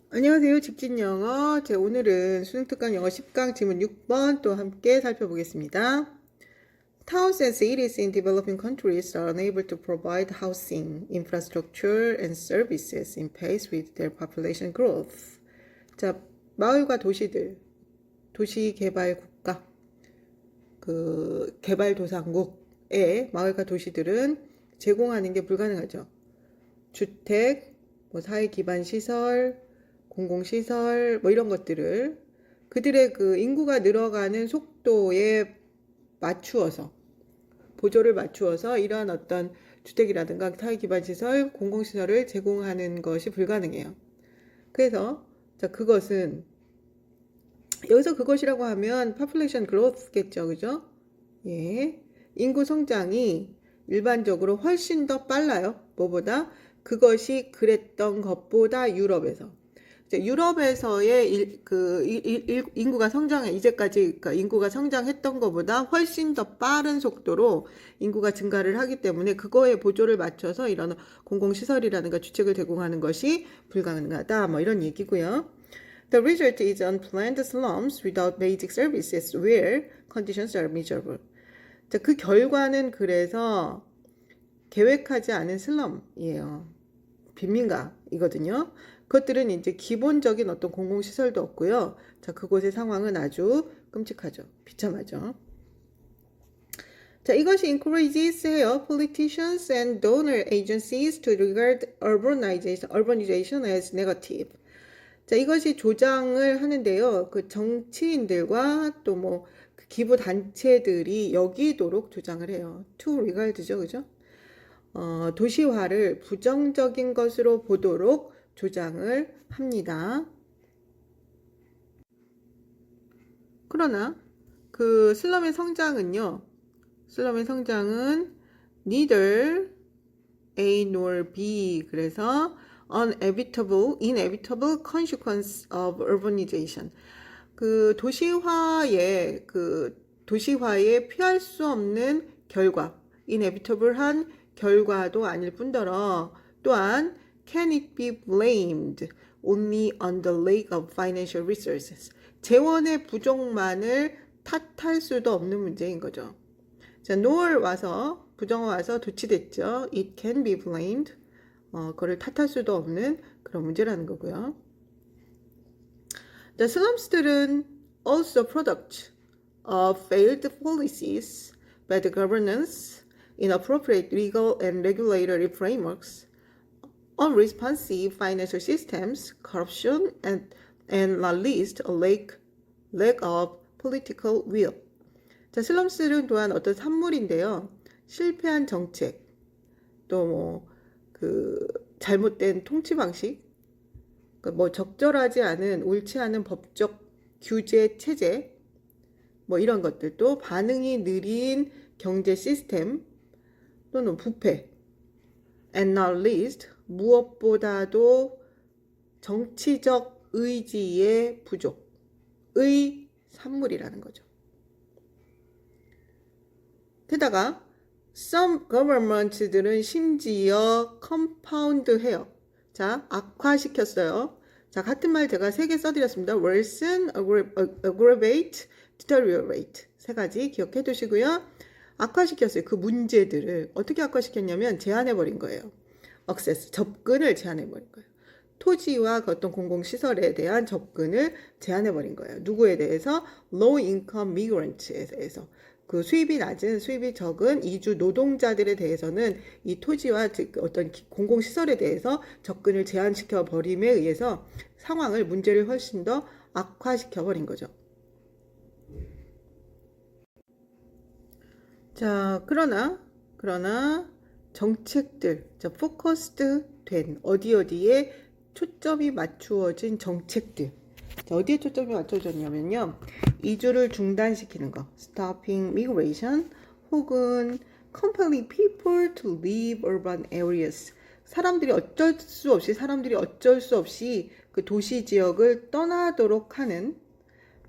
안녕하세요. 직진영어. 오늘은 수능특강 영어 10강 지문 6번 또 함께 살펴보겠습니다. Towns and cities in developing countries are unable to provide housing, infrastructure, and services in pace with their population growth. 자, 마을과 도시들, 도시개발국가, 개발도상국의 마을과 도시들은 제공하는 게 불가능하죠. 주택, 사회기반시설, 공공시설, 이런 것들을 그들의 인구가 늘어가는 속도에 맞추어서, 보조를 맞추어서 이러한 어떤 주택이라든가 사회기반시설, 공공시설을 제공하는 것이 불가능해요. 그래서, 그것은, 여기서 그것이라고 하면 population growth겠죠, 그죠? 예. 인구 성장이 일반적으로 훨씬 더 빨라요. 뭐보다? 그것이 그랬던 것보다 유럽에서. 유럽에서의 인구가 성장해, 이제까지 인구가 성장했던 것보다 훨씬 더 빠른 속도로 인구가 증가를 하기 때문에 그거에 보조를 맞춰서 이런 공공시설이라든가 주택을 제공하는 것이 불가능하다. 이런 얘기고요. The result is unplanned slums without basic services where conditions are miserable. 그 결과는 그래서 계획하지 않은 슬럼이에요. 빈민가이거든요. 그것들은 이제 기본적인 어떤 공공시설도 없고요. 그곳의 상황은 아주 끔찍하죠. 비참하죠. 이것이 encourages 해요. Politicians and donor agencies to regard urbanization as negative. 이것이 조장을 하는데요. 정치인들과 또 기부 단체들이 여기도록 조장을 해요. to regard죠, 그죠? 도시화를 부정적인 것으로 보도록 조장을 합니다. 그러나 슬럼의 성장은 neither A nor B, 그래서 inevitable consequence of urbanization. 도시화에 피할 수 없는 결과, inevitable한 결과도 아닐 뿐더러 또한 can it be blamed only on the lack of financial resources? 재원의 부족만을 탓할 수도 없는 문제인 거죠. nor 와서 부정어 와서 도치됐죠. It can be blamed. 그걸 탓할 수도 없는 그런 문제라는 거고요. slums들은 also product of failed policies, bad governance, inappropriate legal and regulatory frameworks, unresponsive financial systems, corruption, and not least a lack of political will. 슬럼스는 또한 어떤 산물인데요. 실패한 정책, 또 잘못된 통치 방식, 적절하지 않은, 옳지 않은 법적 규제 체제, 이런 것들도 반응이 느린 경제 시스템, 또는 부패, and not least, 무엇보다도 정치적 의지의 부족의 산물이라는 거죠. 게다가 some governments들은 심지어 compound해요. 악화시켰어요. 같은 말 제가 3개 써드렸습니다. worsen, aggravate, deteriorate. 3가지 기억해 두시고요. 악화시켰어요. 그 문제들을 어떻게 악화시켰냐면 제한해버린 거예요. access, 접근을 제한해버린 거예요. 토지와 어떤 공공시설에 대한 접근을 제한해버린 거예요. 누구에 대해서? low income migrants에 대해서. 수입이 낮은, 수입이 적은 이주 노동자들에 대해서는 이 토지와 어떤 공공시설에 대해서 접근을 제한시켜 버림에 의해서 문제를 훨씬 더 악화시켜 버린 거죠. 그러나 정책들, 포커스드 된 어디에 초점이 맞추어진 정책들. 어디에 초점이 맞춰졌냐면요. 이주를 중단시키는 거, stopping migration, 혹은 compelling people to leave urban areas. 사람들이 어쩔 수 없이 그 도시 지역을 떠나도록 하는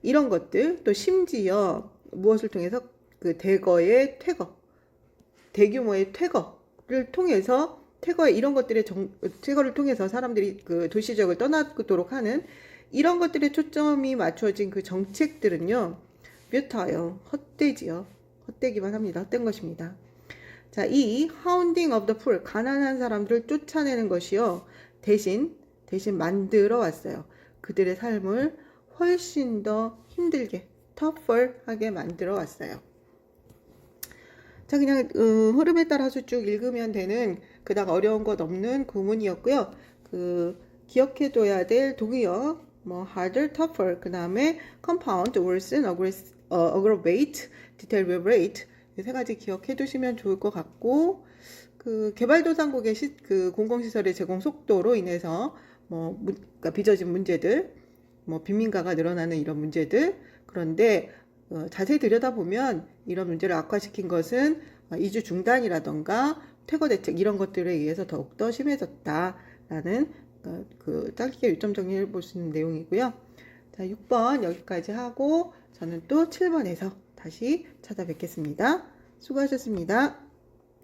이런 것들, 또 심지어 무엇을 통해서 대규모의 퇴거를 통해서 퇴거 이런 것들의 퇴거를 통해서 사람들이 그 도시 지역을 떠나도록 하는 이런 것들에 초점이 맞춰진 그 정책들은요, 뮤타요, 헛되지요. 헛되기만 합니다. 헛된 것입니다. 자, 이 hounding of the poor, 가난한 사람들을 쫓아내는 것이요, 대신 만들어 왔어요. 그들의 삶을 훨씬 더 힘들게, tougher하게 만들어 왔어요. 자, 그냥 흐름에 따라서 쭉 읽으면 되는 그닥 어려운 것 없는 구문이었고요. 그 기억해둬야 될 동의어, 뭐 harder, tougher, 그 다음에 compound, worsen, aggravate, deteriorate 이 세 가지 기억해두시면 좋을 것 같고, 그 개발도상국의 그 공공시설의 제공 속도로 인해서 그러니까 빚어진 문제들, 뭐 빈민가가 늘어나는 이런 문제들. 그런데 자세히 들여다보면 이런 문제를 악화시킨 것은 이주 중단이라던가 퇴거 대책 이런 것들에 의해서 더욱더 심해졌다라는 그 짧게 요점 정리해 볼 수 있는 내용이고요. 자, 6번 여기까지 하고 저는 또 7번에서 다시 찾아뵙겠습니다. 수고하셨습니다.